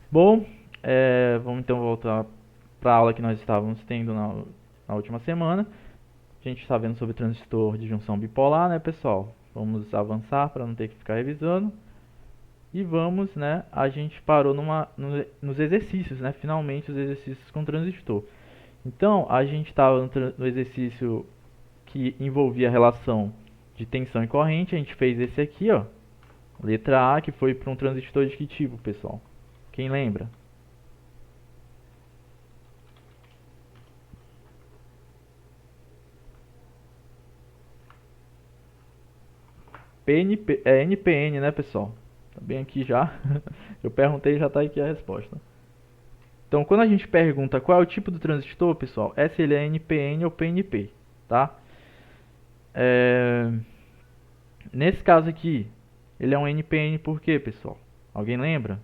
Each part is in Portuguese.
Bom, vamos então voltar para a aula que nós estávamos tendo na última semana. A gente está vendo sobre transistor de junção bipolar, né, pessoal? Vamos avançar para não ter que ficar revisando. E vamos, né, a gente parou nos exercícios, né, finalmente os exercícios com transistor. Então, a gente estava no exercício que envolvia a relação de tensão e corrente. A gente fez esse aqui, ó, letra A, que foi para um transistor de que tipo, pessoal? Quem lembra? NPN, né, pessoal? Tá bem aqui já. Eu perguntei e já tá aqui a resposta. Então, quando a gente pergunta qual é o tipo do transistor, pessoal, é se ele é NPN ou PNP, tá? É... Nesse caso aqui, ele é um NPN por quê, pessoal? Alguém lembra?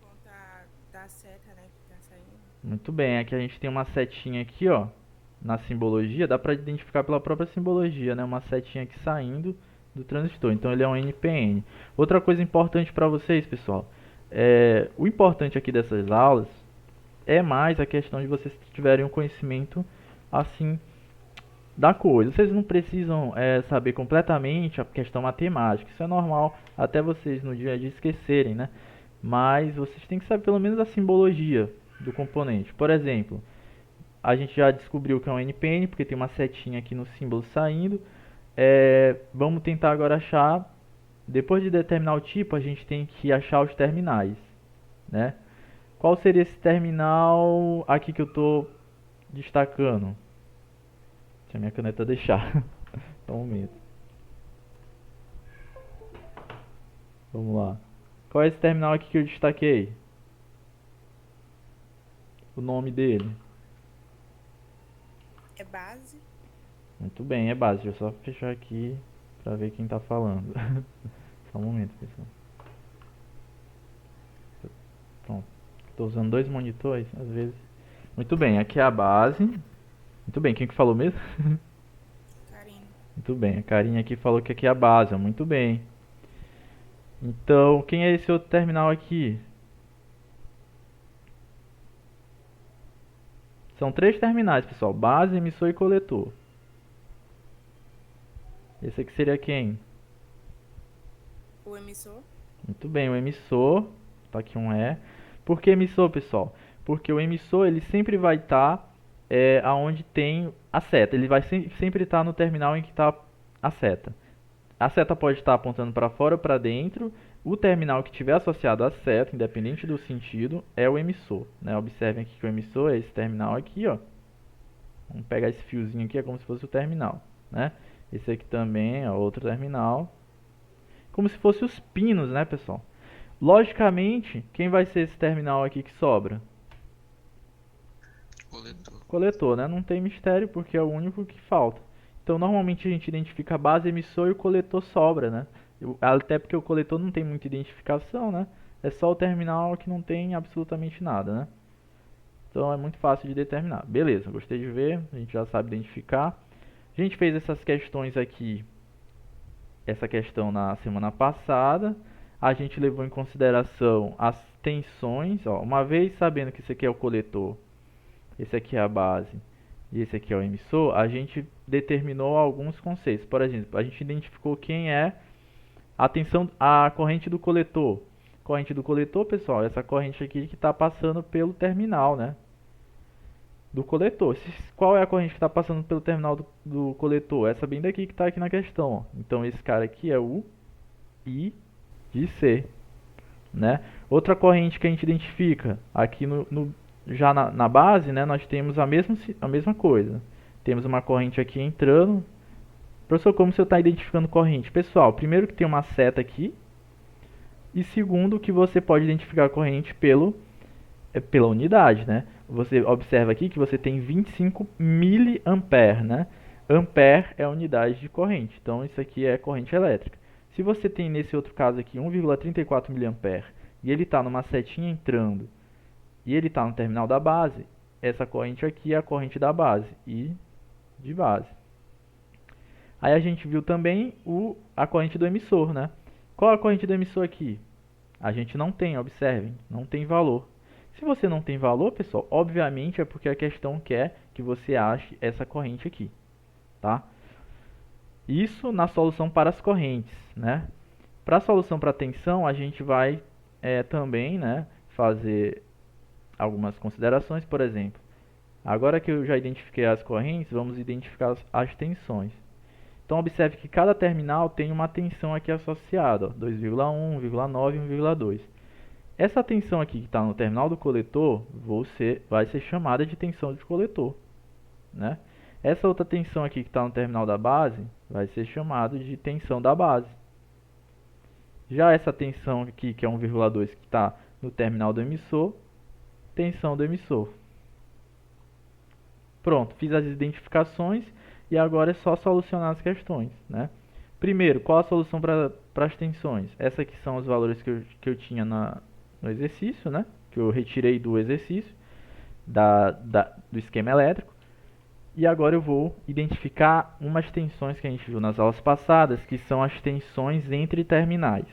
Conta da seta, né, que tá saindo. Muito bem, aqui a gente tem uma setinha aqui, ó, na simbologia, dá para identificar pela própria simbologia, né, uma setinha aqui saindo do transistor, então ele é um NPN. Outra coisa importante para vocês, pessoal, o importante aqui dessas aulas é mais a questão de vocês tiverem um conhecimento, assim, da coisa. Vocês não precisam saber completamente a questão matemática, isso é normal, até vocês no dia a dia esquecerem, né, mas vocês têm que saber pelo menos a simbologia do componente. Por exemplo, a gente já descobriu que é um NPN, porque tem uma setinha aqui no símbolo saindo. Vamos tentar agora achar, depois de determinar o tipo, a gente tem que achar os terminais, né? Qual seria esse terminal aqui que eu estou destacando? Deixa a minha caneta deixar. Só um momento. Vamos lá. Qual é esse terminal aqui que eu destaquei? O nome dele. É base? Muito bem, é base. Deixa eu só fechar aqui para ver quem está falando. Só um momento, pessoal. Pronto. Estou usando dois monitores, às vezes. Muito bem, aqui é a base. Muito bem, quem que falou mesmo? Karina. Muito bem, a carinha aqui falou que aqui é a base, ó. Muito bem. Então, quem é esse outro terminal aqui? São três terminais, pessoal: base, emissor e coletor. Esse aqui seria quem? O emissor? Muito bem, o emissor. Tá aqui um E. Por que emissor, pessoal? Porque o emissor ele sempre vai estar aonde tem a seta. Ele vai sempre estar no terminal em que está a seta. A seta pode estar apontando para fora ou para dentro. O terminal que tiver associado à seta, independente do sentido, é o emissor, né? Observem aqui que o emissor é esse terminal aqui, ó. Vamos pegar esse fiozinho aqui, é como se fosse o terminal, né? Esse aqui também é outro terminal. Como se fosse os pinos, né, pessoal? Logicamente, quem vai ser esse terminal aqui que sobra? Coletor. Coletor, né? Não tem mistério porque é o único que falta. Então, normalmente a gente identifica a base emissor e o coletor sobra, né? Até porque o coletor não tem muita identificação, né? É só o terminal que não tem absolutamente nada, né? Então é muito fácil de determinar. Beleza, gostei de ver, a gente já sabe identificar. A gente fez essas questões aqui, essa questão na semana passada. A gente levou em consideração as tensões, ó. Uma vez sabendo que esse aqui é o coletor, esse aqui é a base e esse aqui é o emissor, a gente determinou alguns conceitos. Por exemplo, a gente identificou quem é a tensão, a corrente do coletor. Corrente do coletor, pessoal, essa corrente aqui que está passando pelo terminal, né? Do coletor. Qual é a corrente que está passando pelo terminal do coletor? Essa bem daqui que está aqui na questão. Ó. Então esse cara aqui é o I de C, né? Outra corrente que a gente identifica aqui já na base, né? Nós temos a mesma coisa. Temos uma corrente aqui entrando. Professor, como você está identificando corrente? Pessoal, primeiro que tem uma seta aqui. E segundo que você pode identificar a corrente pela unidade, né? Você observa aqui que você tem 25 miliampere, né? Ampere é a unidade de corrente, então isso aqui é corrente elétrica. Se você tem nesse outro caso aqui 1,34 miliampere e ele está numa setinha entrando e ele está no terminal da base, essa corrente aqui é a corrente da base e de base. Aí a gente viu também a corrente do emissor, né? Qual a corrente do emissor aqui? A gente não tem, observem, não tem valor. Se você não tem valor, pessoal, obviamente é porque a questão quer que você ache essa corrente aqui, tá? Isso na solução para as correntes, né? Para a solução para a tensão, a gente vai também, né, fazer algumas considerações. Por exemplo, agora que eu já identifiquei as correntes, vamos identificar as tensões. Então observe que cada terminal tem uma tensão aqui associada, 2,1, 1,9 e 1,2. Essa tensão aqui que está no terminal do coletor vai ser chamada de tensão de coletor, né? Essa outra tensão aqui que está no terminal da base vai ser chamada de tensão da base. Já essa tensão aqui, que é 1,2, que está no terminal do emissor, tensão do emissor. Pronto, fiz as identificações e agora é só solucionar as questões, né? Primeiro, qual a solução para as tensões? Essa aqui são os valores que eu tinha no exercício, né? Que eu retirei do exercício, do esquema elétrico. E agora eu vou identificar umas tensões que a gente viu nas aulas passadas, que são as tensões entre terminais.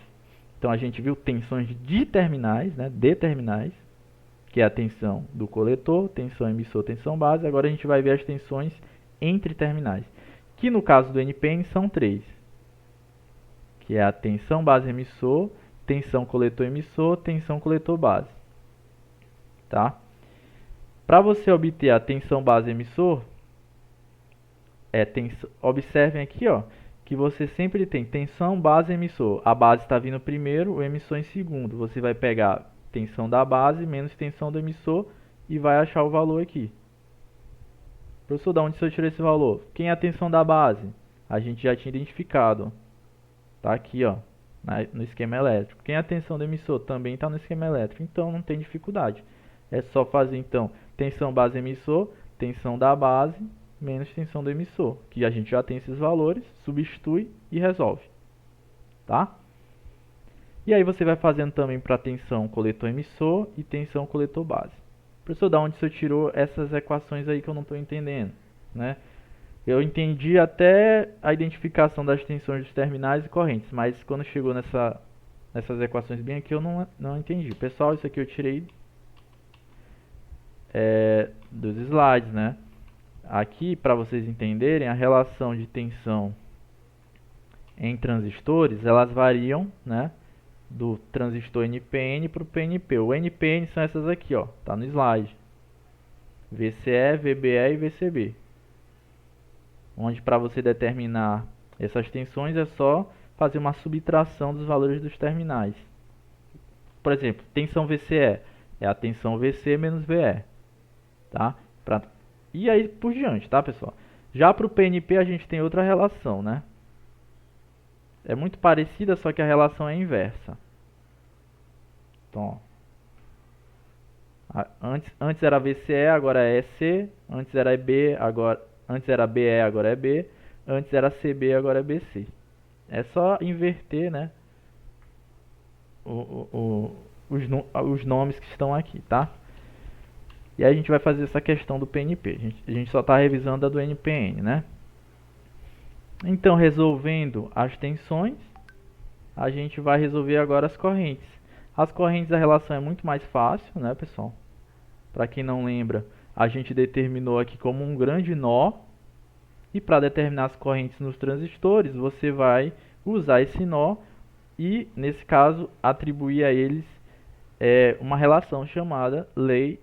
Então a gente viu tensões de terminais, né? De terminais, que é a tensão do coletor, tensão emissor, tensão base. Agora a gente vai ver as tensões entre terminais, que no caso do NPN são três, que é a tensão base emissor, tensão coletor emissor, tensão coletor base, tá? Para você obter a tensão base emissor, observem aqui, ó, que você sempre tem tensão base emissor. A base está vindo primeiro, o emissor em segundo. Você vai pegar tensão da base menos tensão do emissor e vai achar o valor aqui. Professor, da onde você tirou esse valor? Quem é a tensão da base? A gente já tinha identificado. Tá aqui, ó, no esquema elétrico. Quem é a tensão do emissor? Também está no esquema elétrico. Então não tem dificuldade. É só fazer então tensão base emissor, tensão da base menos tensão do emissor, que a gente já tem esses valores, substitui e resolve, tá? E aí você vai fazendo também para tensão coletor emissor e tensão coletor base. Professor, da onde você tirou essas equações aí que eu não estou entendendo, né? Eu entendi até a identificação das tensões dos terminais e correntes, mas quando chegou nessas equações bem aqui eu não entendi. Pessoal, isso aqui eu tirei dos slides, né? Aqui, para vocês entenderem, a relação de tensão em transistores, elas variam, né, do transistor NPN para o PNP. O NPN são essas aqui, ó, tá no slide. VCE, VBE e VCB. Onde para você determinar essas tensões é só fazer uma subtração dos valores dos terminais. Por exemplo, tensão VCE é a tensão VC menos VE, tá? E aí por diante, tá, pessoal? Já para o PNP a gente tem outra relação, né? É muito parecida, só que a relação é inversa. Então, ó, antes era VCE, agora é EC. Antes era antes era BE, agora é B. Antes era CB, agora é BC. É só inverter, né? Os nomes que estão aqui, tá? E aí a gente vai fazer essa questão do PNP. A gente só está revisando a do NPN, né? Então, resolvendo as tensões, a gente vai resolver agora as correntes. As correntes, a relação é muito mais fácil, né, pessoal? Para quem não lembra, a gente determinou aqui como um grande nó. E para determinar as correntes nos transistores, você vai usar esse nó e, nesse caso, atribuir a eles uma relação chamada lei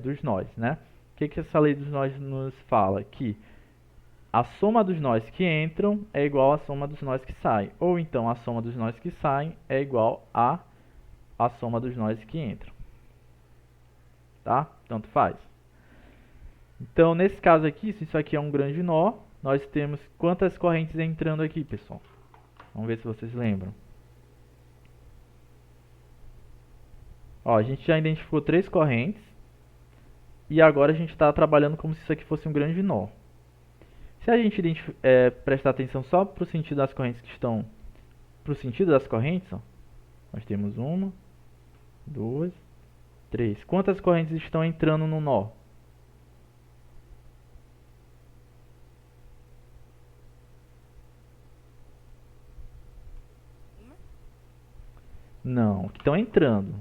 dos nós, né? O que essa lei dos nós nos fala? Que a soma dos nós que entram é igual à soma dos nós que saem. Ou então a soma dos nós que saem é igual a soma dos nós que entram. Tá? Tanto faz. Então, nesse caso aqui, se isso aqui é um grande nó, nós temos quantas correntes entrando aqui, pessoal? Vamos ver se vocês lembram. Ó, a gente já identificou 3 correntes. E agora a gente está trabalhando como se isso aqui fosse um grande nó. Se a gente prestar atenção só para o sentido das correntes que estão... Para o sentido das correntes, ó, nós temos 1, 2, 3. Quantas correntes estão entrando no nó? Uma? Não, que estão entrando.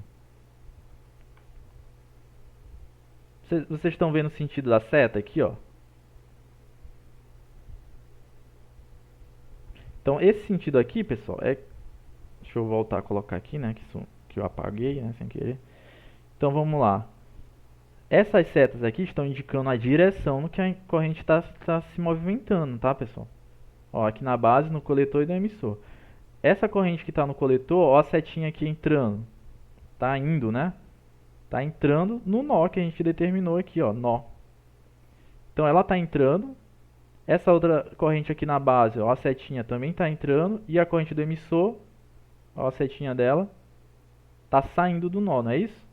Vocês estão vendo o sentido da seta aqui, ó? Então, esse sentido aqui, pessoal, é... Deixa eu voltar a colocar aqui, né? Que eu apaguei, né? Sem querer. Então, vamos lá. Essas setas aqui estão indicando a direção no que a corrente está se movimentando, tá, pessoal? Ó, aqui na base, no coletor e no emissor. Essa corrente que está no coletor, ó a setinha aqui entrando. Tá indo, né? Tá entrando no nó que a gente determinou aqui, ó, nó. Então ela tá entrando. Essa outra corrente aqui na base, ó, a setinha também tá entrando. E a corrente do emissor, ó, a setinha dela, tá saindo do nó, não é isso?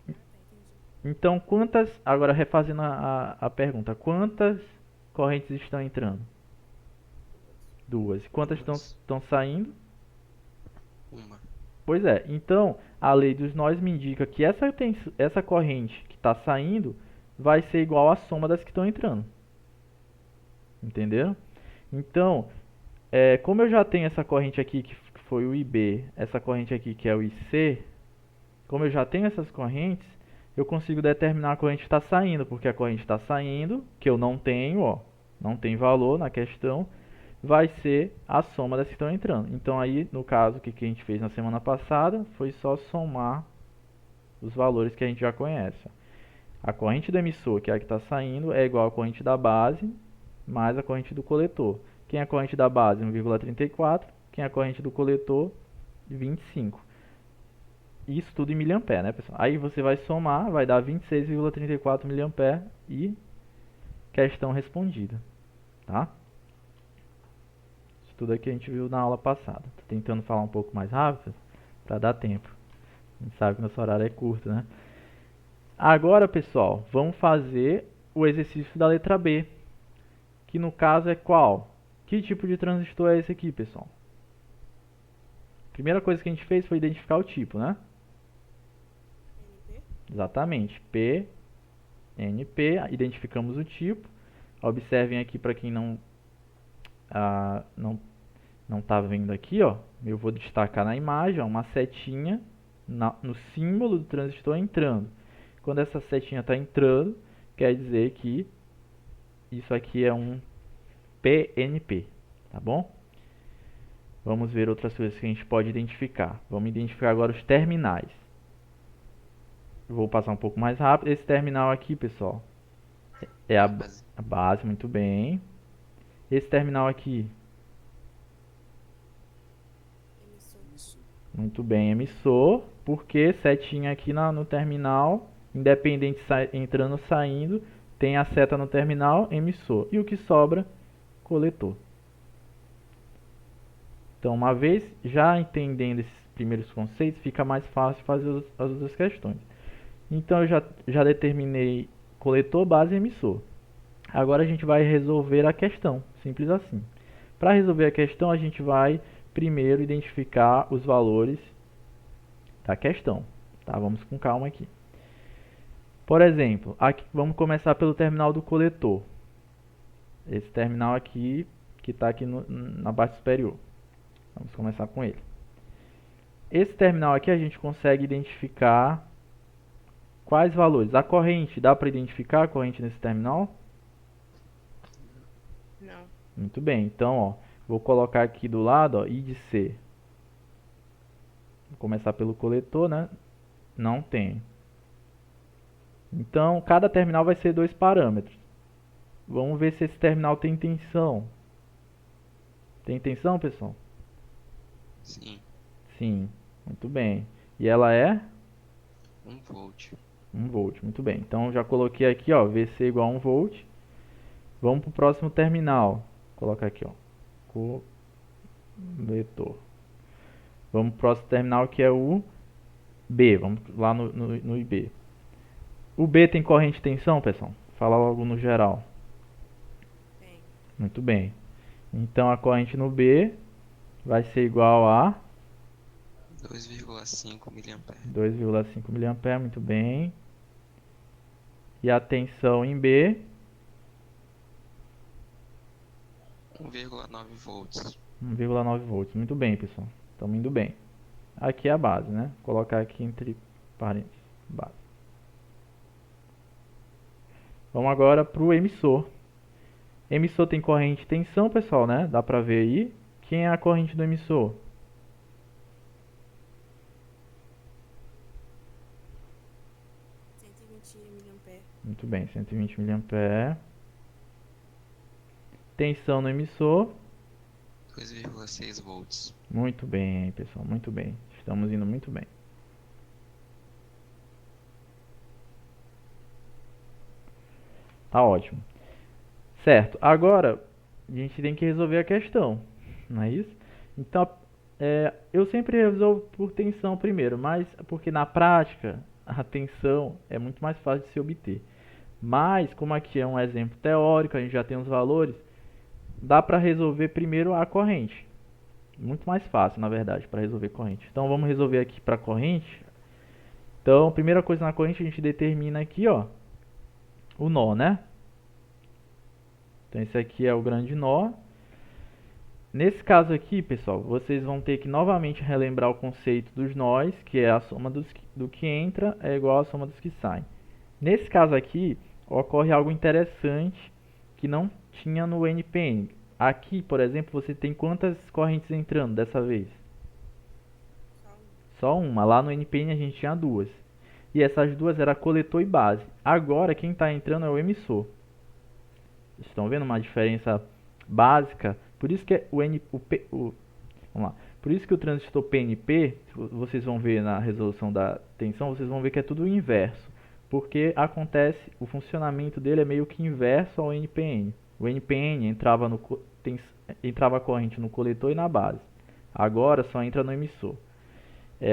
Ah, tá, entendi. Então quantas, agora refazendo a pergunta, quantas correntes estão entrando? Duas. E quantas Duas. estão saindo? Uma. Pois é, então a lei dos nós me indica que essa corrente que está saindo vai ser igual à soma das que estão entrando. Entenderam? Então, como eu já tenho essa corrente aqui que foi o IB, essa corrente aqui que é o IC, como eu já tenho essas correntes, eu consigo determinar a corrente que está saindo, porque a corrente está saindo, que eu não tenho, ó, não tem valor na questão, vai ser a soma das que estão entrando. Então aí, no caso, o que a gente fez na semana passada foi só somar os valores que a gente já conhece. A corrente do emissor, que é a que está saindo, é igual à corrente da base mais a corrente do coletor. Quem é a corrente da base? 1,34. Quem é a corrente do coletor? 25. Isso tudo em miliampere, né, pessoal? Aí você vai somar, vai dar 26,34 miliampere e questão respondida, tá? Isso tudo aqui a gente viu na aula passada. Tô tentando falar um pouco mais rápido para dar tempo. A gente sabe que nosso horário é curto, né? Agora, pessoal, vamos fazer o exercício da letra B, que no caso é qual? Que tipo de transistor é esse aqui, pessoal? Primeira coisa que a gente fez foi identificar o tipo, né? NP? Exatamente, P, NP, identificamos o tipo. Observem aqui para quem não está vendo aqui, ó, eu vou destacar na imagem, ó, uma setinha no símbolo do transistor entrando. Quando essa setinha está entrando, quer dizer que isso aqui é um PNP, tá bom? Vamos ver outras coisas que a gente pode identificar. Vamos identificar agora os terminais. Eu vou passar um pouco mais rápido. Esse terminal aqui, pessoal, é Base. a base, muito bem. Esse terminal aqui, Emissor. Isso. muito bem, emissor, porque setinha aqui no terminal, independente entrando ou saindo, tem a seta no terminal, emissor. E o que sobra, coletor. Então, uma vez já entendendo esses primeiros conceitos, fica mais fácil fazer as outras questões. Então, eu já determinei coletor, base e emissor. Agora a gente vai resolver a questão, simples assim. Para resolver a questão, a gente vai primeiro identificar os valores da questão. Tá? Vamos com calma aqui. Por exemplo, aqui, vamos começar pelo terminal do coletor. Esse terminal aqui, que está aqui na parte superior. Vamos começar com ele. Esse terminal aqui a gente consegue identificar quais valores. A corrente, dá para identificar a corrente nesse terminal? Não. Muito bem, então, ó, vou colocar aqui do lado, ó, I de C. Vou começar pelo coletor, né? Não tem. Então, cada terminal vai ser 2 parâmetros. Vamos ver se esse terminal tem tensão. Tem tensão, pessoal? Sim. Sim, muito bem. E ela é 1 volt. 1 volt, muito bem. Então, já coloquei aqui, ó, VC igual a 1 volt. Vamos para o próximo terminal. Vou colocar aqui, ó, coletor. Vamos para o próximo terminal que é o B. Vamos lá no IB. O B tem corrente de tensão, pessoal? Fala logo no geral. Tem. Muito bem. Então a corrente no B vai ser igual a 2,5 miliampere. 2,5 mA, muito bem. E a tensão em B, 1,9 volts. 1,9 volts. Muito bem, pessoal. Estamos indo bem. Aqui é a base, né? Vou colocar aqui entre parênteses, base. Vamos agora para o emissor. Emissor tem corrente e tensão, pessoal, né? Dá pra ver aí. Quem é a corrente do emissor? 120 mA. Muito bem, 120 mA. Tensão no emissor. 2,6 volts. Muito bem, pessoal, muito bem. Estamos indo muito bem. Tá ótimo. Certo, agora a gente tem que resolver a questão, não é isso? Então, eu sempre resolvo por tensão primeiro, mas porque na prática a tensão é muito mais fácil de se obter. Mas, como aqui é um exemplo teórico, a gente já tem os valores, dá para resolver primeiro a corrente. Muito mais fácil, na verdade, para resolver corrente. Então, vamos resolver aqui para corrente. Então, a primeira coisa na corrente a gente determina aqui, ó, o nó, né? Então, esse aqui é o grande nó. Nesse caso aqui, pessoal, vocês vão ter que novamente relembrar o conceito dos nós, que é a soma do que entra é igual à soma dos que saem. Nesse caso aqui, ocorre algo interessante que não tinha no NPN. Aqui, por exemplo, você tem quantas correntes entrando dessa vez? Só uma. Lá no NPN a gente tinha duas. E essas duas eram coletor e base. Agora quem está entrando é o emissor. Vocês estão vendo uma diferença básica? Por isso que vamos lá. Por isso que o transistor PNP, vocês vão ver na resolução da tensão, vocês vão ver que é tudo inverso. Porque acontece, o funcionamento dele é meio que inverso ao NPN. O NPN entrava a corrente no coletor e na base. Agora só entra no emissor.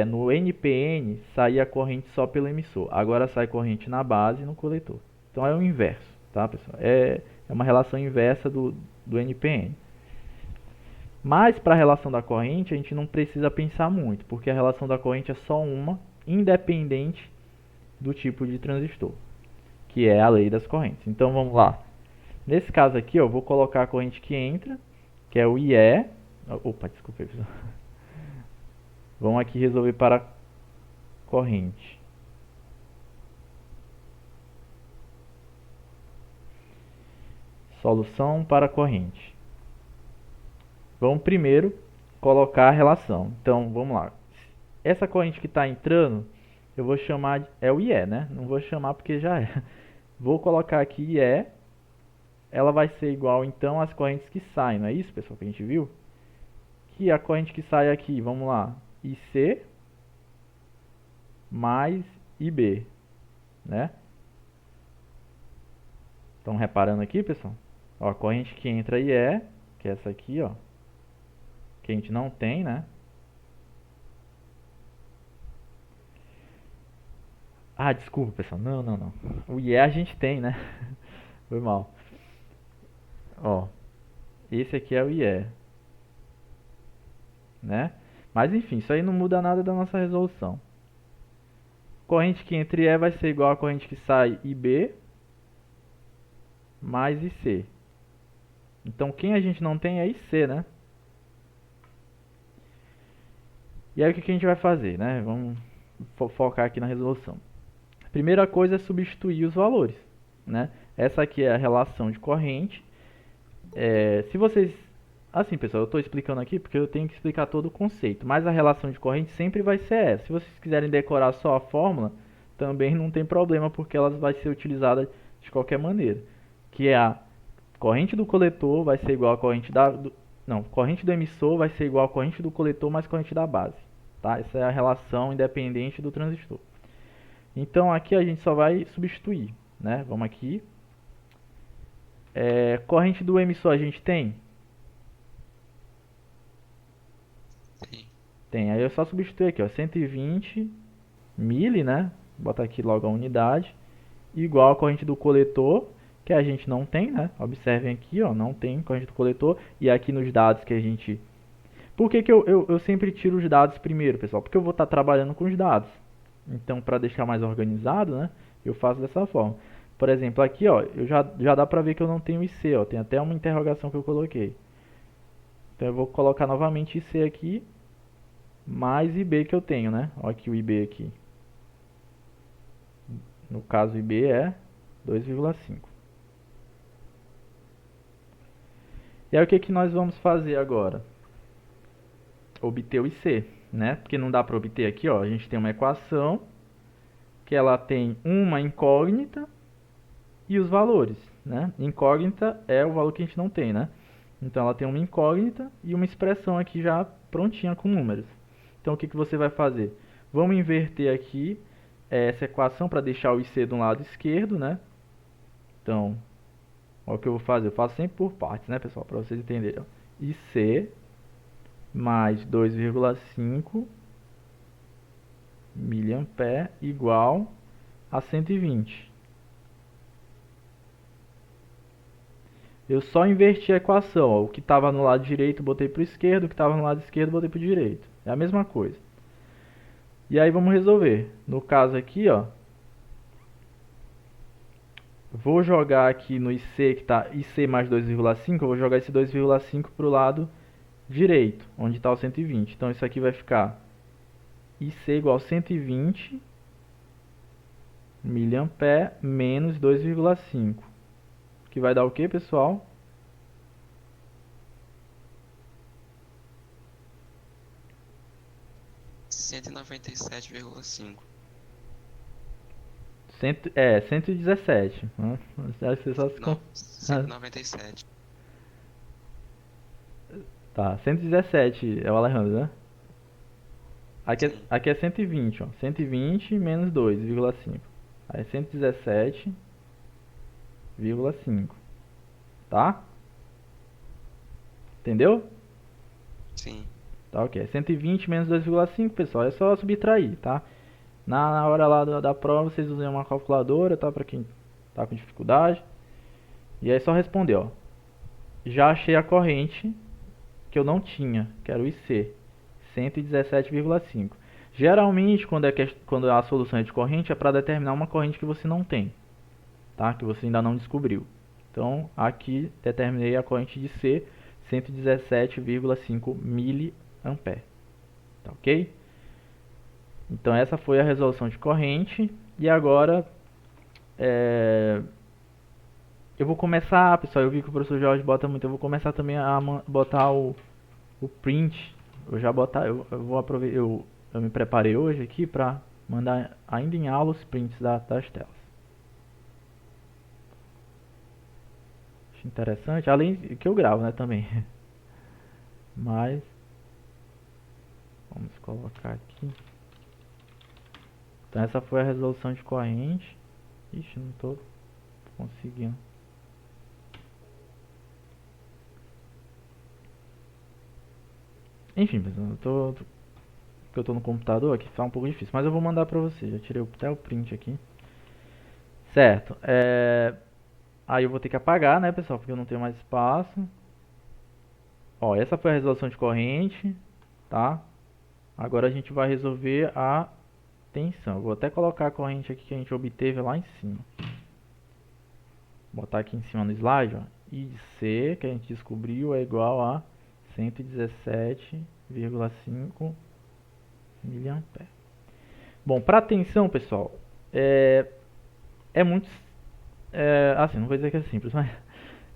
No NPN saía a corrente só pelo emissor. Agora sai corrente na base e no coletor. Então é o inverso, tá, pessoal? É uma relação inversa do NPN. Mas para a relação da corrente a gente não precisa pensar muito, porque a relação da corrente é só uma, independente do tipo de transistor, que é a lei das correntes. Então vamos lá. Nesse caso aqui, eu vou colocar a corrente que entra, que é o IE. Opa, desculpa aí, pessoal. Vamos aqui resolver para corrente. Solução para corrente. Vamos primeiro colocar a relação. Então, vamos lá. Essa corrente que está entrando, eu vou chamar de... é o IE, né? Não vou chamar porque já é. Vou colocar aqui IE. Ela vai ser igual, então, às correntes que saem. Não é isso, pessoal, que a gente viu? Que a corrente que sai aqui, vamos lá. IC mais IB, né? Estão reparando aqui, pessoal? Ó, a corrente que entra IE, que é essa aqui, ó. Que a gente não tem, né? Ah, desculpa, pessoal. Não. O IE a gente tem, né? Foi mal. Ó, esse aqui é o IE, né? Mas enfim, isso aí não muda nada da nossa resolução. Corrente que entra IE vai ser igual a corrente que sai IB mais IC. Então quem a gente não tem é IC, né? E aí o que a gente vai fazer, né? Vamos focar aqui na resolução. A primeira coisa é substituir os valores, né? Essa aqui é a relação de corrente. Se vocês... Assim, pessoal, eu estou explicando aqui porque eu tenho que explicar todo o conceito. Mas a relação de corrente sempre vai ser essa. Se vocês quiserem decorar só a fórmula, também não tem problema, porque ela vai ser utilizada de qualquer maneira. Que é a corrente do coletor vai ser igual a corrente corrente do emissor vai ser igual a corrente do coletor mais corrente da base. Tá? Essa é a relação independente do transistor. Então aqui a gente só vai substituir, né? Vamos aqui. Corrente do emissor a gente tem? Tem. Aí eu só substituir aqui, ó, 120 mili, né? Vou botar aqui logo a unidade. Igual a corrente do coletor, que a gente não tem, né? Observem aqui, ó, não tem corrente do coletor. E aqui nos dados que a gente... Por que eu sempre tiro os dados primeiro, pessoal? Porque eu vou estar trabalhando com os dados. Então, para deixar mais organizado, né? Eu faço dessa forma. Por exemplo, aqui, ó, já dá para ver que eu não tenho IC, ó. Tem até uma interrogação que eu coloquei. Então, eu vou colocar novamente IC aqui. mais IB que eu tenho, né? Olha aqui o IB aqui. No caso, o IB é 2,5. E aí o que que nós vamos fazer agora? Obter o IC, né? Porque não dá para obter aqui, ó. A gente tem uma equação que ela tem uma incógnita e os valores, né? Incógnita é o valor que a gente não tem, né? Então ela tem uma incógnita e uma expressão aqui já prontinha com números. Então o que que você vai fazer? Vamos inverter aqui essa equação para deixar o IC do lado esquerdo, né? Então, olha o que eu vou fazer. Eu faço sempre por partes, né, pessoal? Para vocês entenderem. Ó. IC mais 2,5 miliampere igual a 120. Eu só inverti a equação. Ó. O que estava no lado direito botei para o esquerdo, o que estava no lado esquerdo botei para o direito. É a mesma coisa. E aí vamos resolver. No caso aqui, ó, vou jogar aqui no IC, que está IC mais 2,5, eu vou jogar esse 2,5 para o lado direito, onde está o 120. Então isso aqui vai ficar IC igual a 120 miliampere menos 2,5. Que vai dar o que, pessoal? Cento e noventa e sete vírgula cinco. 117. Você só se Não, 197. Tá, 117 é o Alejandro, né? Sim. Aqui é 120, ó. 120 menos 2,5. Aí é 117,5. Tá? Entendeu? Sim. Tá, ok. 120 menos 2,5, pessoal, é só subtrair, tá? Na hora lá da prova, vocês usem uma calculadora, tá? Pra quem tá com dificuldade. E aí é só responder, ó. Já achei a corrente que eu não tinha, que era o IC, 117,5. Geralmente, quando a solução é de corrente, é para determinar uma corrente que você não tem, tá? Que você ainda não descobriu. Então, aqui determinei a corrente de C, 117,5 miliampere. Tá ok? Então, essa foi a resolução de corrente. E agora, eu vou começar, pessoal, eu vi que o professor Jorge bota muito, eu vou começar também a botar o print. Eu já botar, eu vou aproveitar, eu me preparei hoje aqui para mandar ainda em aula os prints das telas. Acho interessante, além que eu gravo, né, também. Mas vamos colocar aqui. Então essa foi a resolução de corrente. Ixi, não tô conseguindo. Enfim, pessoal, eu tô no computador aqui, tá um pouco difícil, mas eu vou mandar pra você. Já tirei até o print aqui. Certo. Aí eu vou ter que apagar, né, pessoal, porque eu não tenho mais espaço. Ó, essa foi a resolução de corrente, tá? Agora a gente vai resolver a tensão. Eu vou até colocar a corrente aqui que a gente obteve lá em cima. Vou botar aqui em cima no slide, ó. I de C, que a gente descobriu, é igual a 117,5 miliampere. Bom, para tensão, pessoal, é muito... assim, não vou dizer que é simples, mas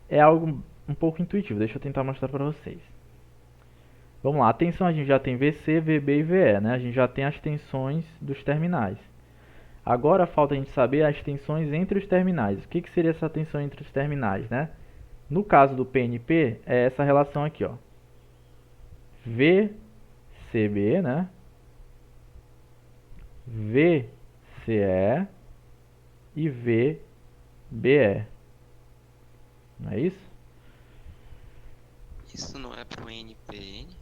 é algo um pouco intuitivo. Deixa eu tentar mostrar para vocês. Vamos lá, a tensão a gente já tem VC, VB e VE, né? A gente já tem as tensões dos terminais. Agora falta a gente saber as tensões entre os terminais. O que seria essa tensão entre os terminais, né? No caso do PNP, é essa relação aqui, ó. VCB, né? VCE e VBE. Não é isso? Isso não é pro NPN?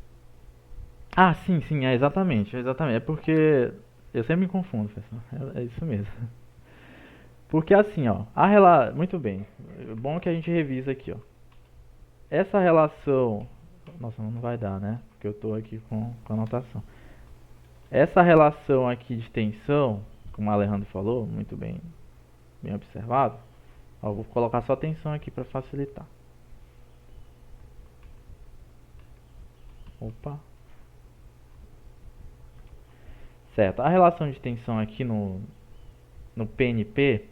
Ah, sim, sim, exatamente. É porque eu sempre me confundo, pessoal. É isso mesmo. Porque assim, ó, muito bem. Bom que a gente revisa aqui, ó. Essa relação, nossa, não vai dar, né? Porque eu tô aqui com a anotação. Essa relação aqui de tensão, como o Alejandro falou, muito bem, bem observado. Ó, vou colocar só tensão aqui para facilitar. Opa. Certo. A relação de tensão aqui no PNP,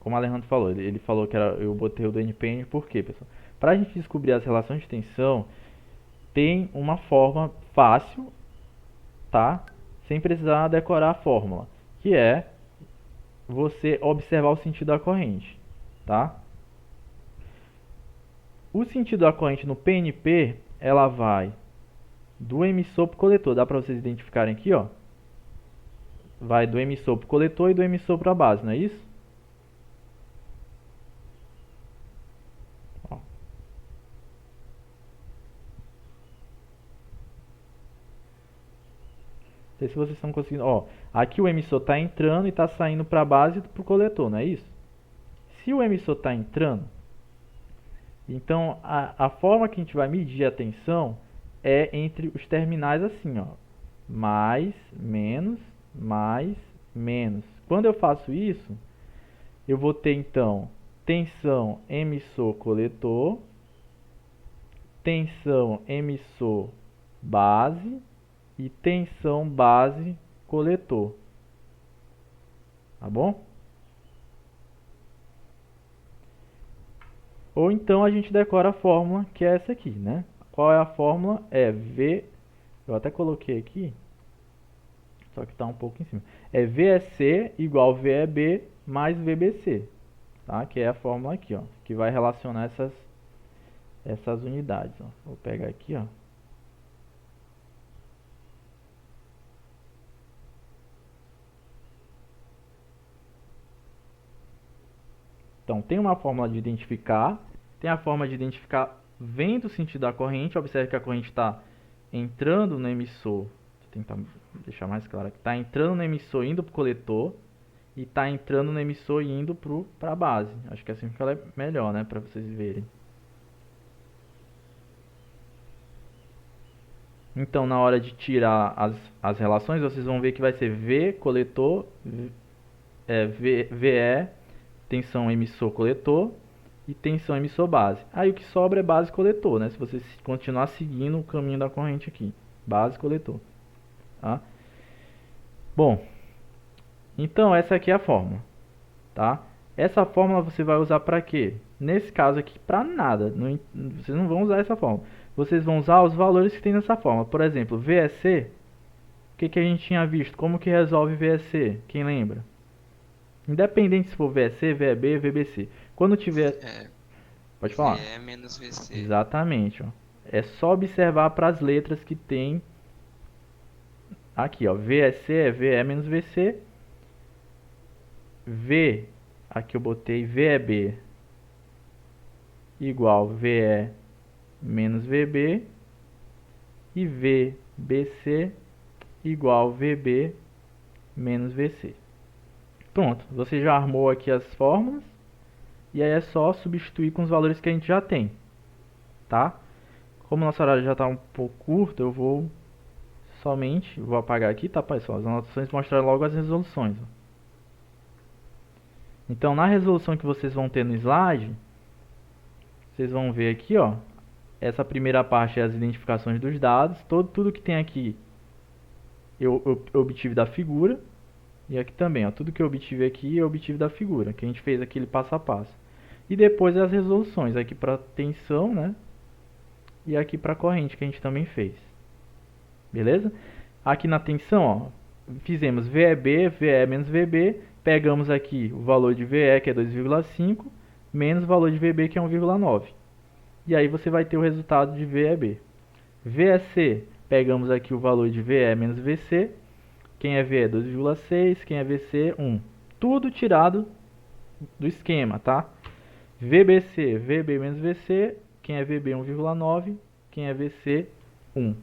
como o Alejandro falou, ele falou que eu botei o do NPN, por quê, pessoal? Para a gente descobrir as relações de tensão, tem uma forma fácil, tá? Sem precisar decorar a fórmula, que é você observar o sentido da corrente, tá? O sentido da corrente no PNP, ela vai do emissor para o coletor. Dá para vocês identificarem aqui, ó. Vai do emissor para o coletor e do emissor para a base, não é isso? Ó. Não sei se vocês estão conseguindo. Ó, aqui o emissor está entrando e está saindo para a base e para o coletor, não é isso? Se o emissor está entrando, então a forma que a gente vai medir a tensão é entre os terminais assim, ó. Mais, menos, mais, menos. Quando eu faço isso, eu vou ter então tensão emissor-coletor, tensão emissor-base e tensão base-coletor. Tá bom? Ou então a gente decora a fórmula, que é essa aqui, né? Qual é a fórmula? É V, eu até coloquei aqui, só que está um pouco em cima. É VEC igual VEB mais VBC, tá? Que é a fórmula aqui, ó, que vai relacionar essas unidades, ó. Vou pegar aqui, ó. Então, tem uma fórmula de identificar, tem a forma de identificar vendo o sentido da corrente. Observe que a corrente está entrando no emissor, vou tentar deixar mais claro aqui, está entrando no emissor indo para o coletor e está entrando no emissor e indo para a base. Acho que assim fica melhor, né, para vocês verem. Então, na hora de tirar as relações, vocês vão ver que vai ser V coletor, VE, tensão emissor-coletor e tensão emissor-base. Aí o que sobra é base-coletor, né? Se você continuar seguindo o caminho da corrente aqui, base-coletor. Tá? Bom, então essa aqui é a fórmula, tá? Essa fórmula você vai usar para quê? Nesse caso aqui, para nada. Vocês não vão usar essa fórmula. Vocês vão usar os valores que tem nessa fórmula. Por exemplo, VEC, o que a gente tinha visto? Como que resolve VEC? Quem lembra? Independente se for VEC, VEB, VBC. Quando tiver... Pode falar. VE menos VC. Exatamente, ó. É só observar para as letras que tem aqui, ó. VEC é VE menos VC. V, aqui eu botei VEB igual VE menos VB. E VBC igual VB menos VC. Pronto, você já armou aqui as fórmulas. E aí é só substituir com os valores que a gente já tem, tá? Como nosso horário já está um pouco curto, eu vou apagar aqui, tá, pessoal? As anotações mostram logo as resoluções. Ó. Então, na resolução que vocês vão ter no slide, vocês vão ver aqui, ó, essa primeira parte é as identificações dos dados, tudo que tem aqui eu obtive da figura, e aqui também, ó, tudo que eu obtive aqui eu obtive da figura, que a gente fez aquele passo a passo. E depois as resoluções, aqui para tensão, né? E aqui para corrente, que a gente também fez. Beleza? Aqui na tensão, ó, fizemos VEB, VE menos VB, pegamos aqui o valor de VE, que é 2,5, menos o valor de VB, que é 1,9. E aí você vai ter o resultado de VEB. VEC, pegamos aqui o valor de VE menos VC, quem é VE 2,6, quem é VC 1. Tudo tirado do esquema, tá? VBC, VB menos VC, quem é VB 1,9, quem é VC 1.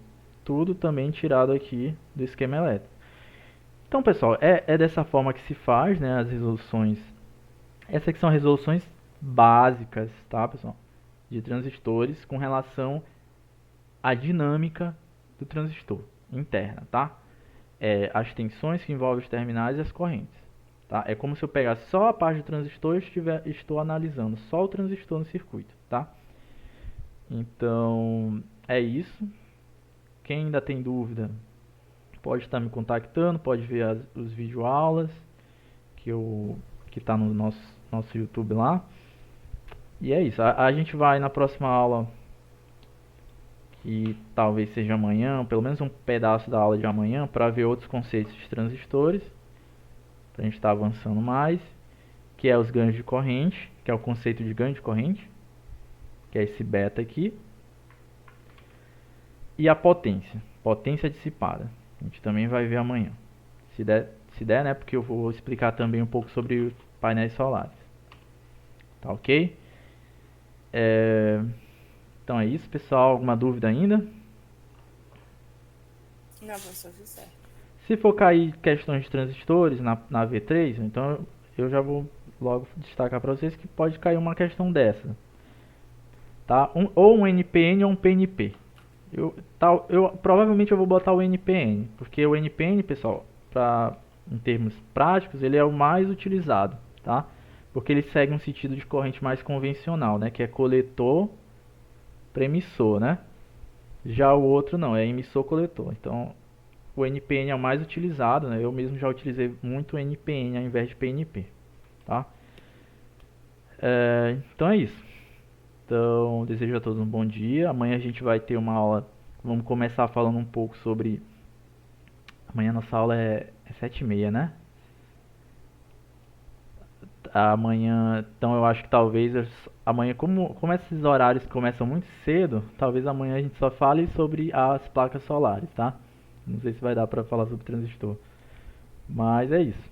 Tudo também tirado aqui do esquema elétrico. Então, pessoal, é dessa forma que se faz, né, as resoluções. Essas aqui são resoluções básicas, tá, pessoal? De transistores com relação à dinâmica do transistor interna, tá? As tensões que envolvem os terminais e as correntes. Tá? É como se eu pegasse só a parte do transistor e estou analisando só o transistor no circuito. Tá? Então, é isso. Quem ainda tem dúvida, pode estar me contactando, pode ver os videoaulas que tá no nosso YouTube lá. E é isso. A gente vai na próxima aula, que talvez seja amanhã, pelo menos um pedaço da aula de amanhã, para ver outros conceitos de transistores, para a gente estar avançando mais, que é os ganhos de corrente, que é o conceito de ganho de corrente, que é esse beta aqui, e a potência dissipada. A gente também vai ver amanhã, se der, né? Porque eu vou explicar também um pouco sobre painéis solares. Tá ok? Então é isso, pessoal. Alguma dúvida ainda? Não, professor, tudo certo. Se for cair questões de transistores na V3, então eu já vou logo destacar para vocês que pode cair uma questão dessa. Tá? Ou um NPN ou um PNP. Provavelmente eu vou botar o NPN, porque o NPN, pessoal, em termos práticos, ele é o mais utilizado, tá? Porque ele segue um sentido de corrente mais convencional, né? Que é coletor para emissor, né? Já o outro não, é emissor-coletor. Então, o NPN é o mais utilizado, né? Eu mesmo já utilizei muito o NPN ao invés de PNP, tá? Então é isso. Então, desejo a todos um bom dia. Amanhã a gente vai ter uma aula. Vamos começar falando um pouco sobre. Amanhã nossa aula é 7h30, né? Amanhã, então eu acho que talvez amanhã, como esses horários começam muito cedo, talvez amanhã a gente só fale sobre as placas solares, tá? Não sei se vai dar pra falar sobre transistor. Mas é isso.